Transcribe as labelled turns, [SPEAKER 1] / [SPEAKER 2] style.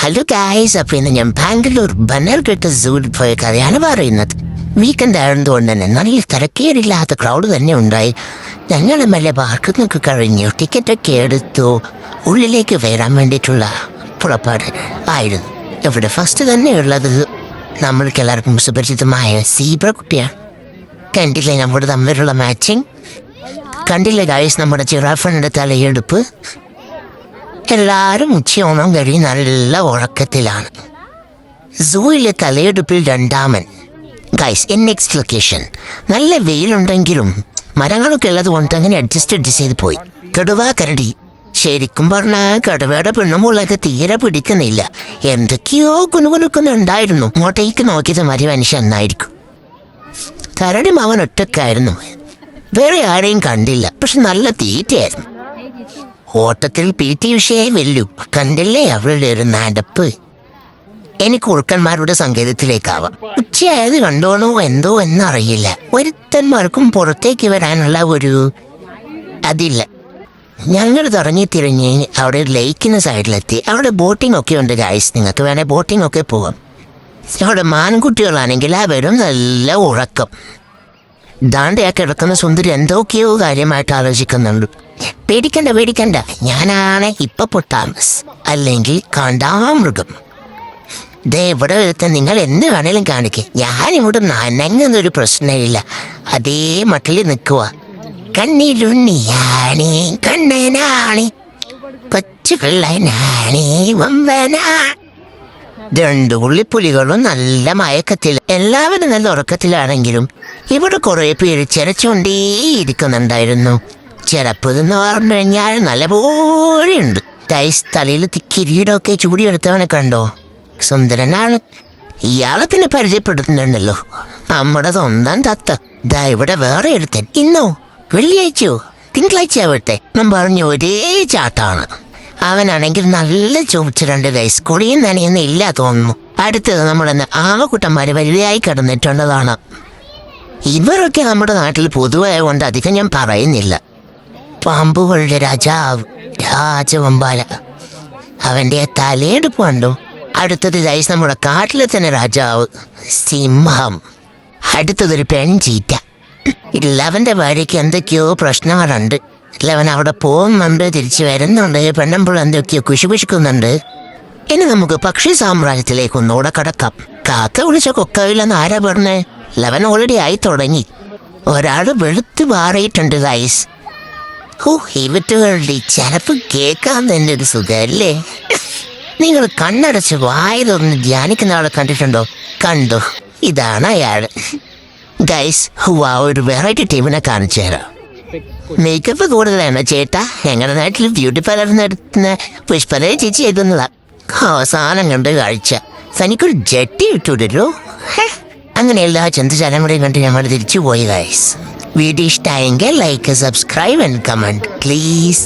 [SPEAKER 1] Hello guys, അപ്പോൾ ഇന്ന് ഞാൻ ബാംഗ്ലൂർ ബനർഘട്ട് സൂവിൽ പോയ കഥയാണ് പറയുന്നത്. വീക്കെൻഡ് ആയതുകൊണ്ട് തന്നെ നല്ല തിരക്കേറില്ലാത്ത ക്രൗഡ് തന്നെ ഉണ്ടായി. ഞങ്ങൾ മെല്ലെ പാർക്കുന്നൊക്കെ കഴിഞ്ഞു ടിക്കറ്റൊക്കെ എടുത്തു ഉള്ളിലേക്ക് വരാൻ വേണ്ടിയിട്ടുള്ള പുറപ്പാട് ആയിരുന്നു. ഇവിടെ ഫസ്റ്റ് തന്നെ ഉള്ളത് നമ്മൾക്ക് എല്ലാവർക്കും സുപരിചിതമായ സീബ്ര കുട്ടിയാണ്. കണ്ടില്ലേ നമ്മുടെ തമ്മിലുള്ള മാച്ചിങ്? കണ്ടില്ലേ ഗായ്സ് നമ്മുടെ ജിറാഫിൻ്റെ തലയെടുപ്പ്? എല്ലാവരും ഉച്ചയോണം കഴിയും നല്ല ഉറക്കത്തിലാണ്. സൂയിലെ തലയെടുപ്പിൽ രണ്ടാമൻ ഗൈസ് ഇൻ നെക്സ്റ്റ് ലൊക്കേഷൻ. നല്ല വെയിലുണ്ടെങ്കിലും മരങ്ങളൊക്കെ ഉള്ളത് കൊണ്ട് അങ്ങനെ അഡ്ജസ്റ്റ് ചെയ്ത് പോയി. കടുവ കരടി, ശരിക്കും പറഞ്ഞാൽ കടുവയുടെ പെണ്ണുമുള്ളൊക്കെ തീരെ പിടിക്കുന്നില്ല. എന്തൊക്കെയോ കുനുകുനുക്കുന്നുണ്ടായിരുന്നു. അങ്ങോട്ടേക്ക് നോക്കിയത് മരി മനുഷ്യൻ എന്നായിരിക്കും. കരടി അവൻ ഒറ്റക്കായിരുന്നു, വേറെ ആരെയും കണ്ടില്ല. പക്ഷെ നല്ല തീറ്റയായിരുന്നു. ഓട്ടത്തിൽ PT ഉഷയെ വെല്ലു. കണ്ടില്ലേ അവളുടെ ഒരു നടപ്പ്? എനിക്ക് ഉൾക്കന്മാരുടെ സങ്കേതത്തിലേക്കാവാം. ഉച്ചയായത് കണ്ടോണോ എന്തോ എന്നറിയില്ല. ഒരുത്തന്മാർക്കും പുറത്തേക്ക് വരാനുള്ള ഒരു അതില്ല. ഞങ്ങൾ തിരഞ്ഞ് അവിടെ ലേക്കിന് സൈഡിലെത്തി. അവിടെ ബോട്ടിംഗ് ഒക്കെ ഉണ്ട് ഗായ്സ്, നിങ്ങൾക്ക് വേണേൽ ബോട്ടിംഗ് ഒക്കെ പോവാം. അവിടെ മാൻകുട്ടികളാണെങ്കിൽ അവരും നല്ല ഉറക്കം. ദാണ്ടയാ കിടക്കുന്ന സുന്ദരി എന്തൊക്കെയോ കാര്യമായിട്ട് ആലോചിക്കുന്നുണ്ട്. പേടിക്കണ്ട, ഞാനാണ് ഹിപ്പോപ്പൊട്ടാമസ്, അല്ലെങ്കിൽ കാണ്ടാമൃഗം. ദേ ഇവിടെ എടുത്ത് നിങ്ങൾ എന്ത് വേണേലും കാണിക്കുക, ഞാനിവിടെ നനങ്ങുന്നൊരു പ്രശ്നമില്ല. അതേ മട്ടിൽ നിൽക്കുക. കണ്ണിലുണ്ണിയാണേ കണ്ണനാണേ കൊച്ചുപിള്ളനാണേ വമ്പനാ. രണ്ടു പുള്ളിപ്പുലികളും നല്ല മയക്കത്തിൽ, എല്ലാവരും നല്ല ഉറക്കത്തിലാണെങ്കിലും ഇവിടെ കുറെ പേര് ചിരച്ചുകൊണ്ടേയിരിക്കുന്നുണ്ടായിരുന്നു. ചിലപ്പതെന്ന് പറഞ്ഞു കഴിഞ്ഞാൽ നല്ലപോലെ ഉണ്ട്. ടൈസ് തലയിൽ കിരീടമൊക്കെ ചൂടിയെടുത്തവനെ കണ്ടോ? സുന്ദരനാണ്. ഇയാളെ പിന്നെ പരിചയപ്പെടുത്തുന്നുണ്ടല്ലോ, നമ്മുടെ സ്വന്തം തത്ത. ദാ ഇവിടെ വേറെ എടുത്തൻ. ഇന്നോ വെള്ളിയാഴ്ചയോ തിങ്കളാഴ്ച ആവട്ടെ ഞാൻ പറഞ്ഞ ഒരേ ചാട്ടാണ്. അവനാണെങ്കിൽ നല്ല ചോദിച്ചിട്ടുണ്ട് ഗൈസ്. കുളിയും നനയൊന്നും ഇല്ല തോന്നുന്നു. അടുത്തത് നമ്മളെന്ന് ആവക്കുട്ടന്മാര് വലുതായി കിടന്നിട്ടുള്ളതാണ്. ഇവരൊക്കെ നമ്മുടെ നാട്ടിൽ പൊതുവായ കൊണ്ട് അധികം ഞാൻ പറയുന്നില്ല. പാമ്പുകളുടെ രാജാവ് രാജവമ്പാല, അവൻ്റെ തലയെടുപ്പ് കണ്ടോ? അടുത്തത് ഗൈസ് നമ്മുടെ കാട്ടിലെ തന്നെ രാജാവ് സിംഹം. അടുത്തതൊരു പെൺചീറ്റ. ഇല്ലവൻ്റെ ഭാര്യയ്ക്ക് എന്തൊക്കെയോ പ്രശ്നങ്ങളുണ്ട്. ഇല്ലവൻ അവിടെ പോകുന്നുണ്ട്, തിരിച്ചു വരുന്നുണ്ട്, പെണ്ണമ്പോൾ എന്തൊക്കെയോ കുശുകുശുക്കുന്നുണ്ട്. ഇനി നമുക്ക് പക്ഷി സാമ്രാജ്യത്തിലേക്ക് ഒന്നുകൂടെ കടക്കാം. കാക്ക വിളിച്ച കൊക്കയില്ലെന്ന് ആരാ പറഞ്ഞേ? ലവൻ ഓൾറെഡി ആയി തുടങ്ങി. ഒരാൾ വെളുത്ത് മാറിയിട്ടുണ്ട് ഗൈസ്. ഇവറ്റുകളുടെ ചിലപ്പോൾ കേൾക്കാൻ തന്നെ ഒരു സുഖമല്ലേ? നിങ്ങൾ കണ്ണടച്ച് വായതൊന്ന് ധ്യാനിക്കുന്ന ആളെ കണ്ടിട്ടുണ്ടോ? കണ്ടു, ഇതാണ് അയാൾ ഗൈസ്. ഒരു വെറൈറ്റി ടീമിനെ കാണിച്ചു തരാം. മേക്കപ്പ് കൂടുതലാണ് ചേട്ടാ. ഞങ്ങളുടെ നാട്ടിൽ ബ്യൂട്ടി പാർലർ നടത്തുന്ന പുഷ്പലേ ചേച്ചി എഴുതുന്നതാ. അവസാനം കണ്ട് കാഴ്ച തനിക്കൊരു ജട്ടി ഇട്ടുവിടല്ലോ. അങ്ങനെ എല്ലാ ചന്തചാലങ്ങളെയും കണ്ട് ഞങ്ങൾ തിരിച്ചു പോയി ഗൈസ്. വീഡിയോ ഇഷ്ടമായെങ്കിൽ like, subscribe and comment please.